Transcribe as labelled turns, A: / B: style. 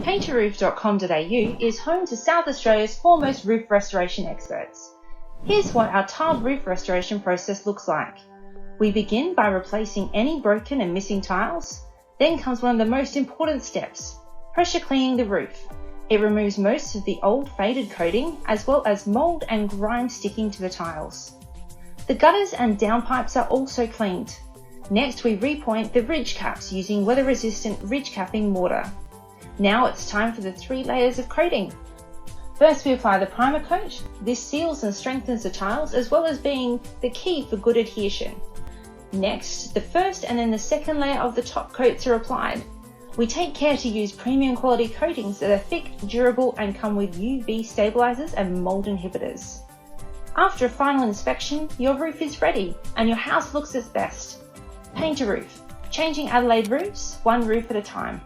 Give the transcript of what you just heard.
A: Painteroof.com.au is home to South Australia's foremost roof restoration experts. Here's what our tiled roof restoration process looks like. We begin by replacing any broken and missing tiles. Then comes one of the most important steps, pressure cleaning the roof. It removes most of the old faded coating as well as mould and grime sticking to the tiles. The gutters and downpipes are also cleaned. Next, we repoint the ridge caps using weather-resistant ridge capping mortar. Now it's time for the 3 layers of coating. First, we apply the primer coat. This seals and strengthens the tiles as well as being the key for good adhesion. Next, the first and then the second layer of the top coats are applied. We take care to use premium quality coatings that are thick, durable and come with UV stabilizers and mold inhibitors. After a final inspection, your roof is ready and your house looks its best. Paint a roof, changing Adelaide roofs one roof at a time.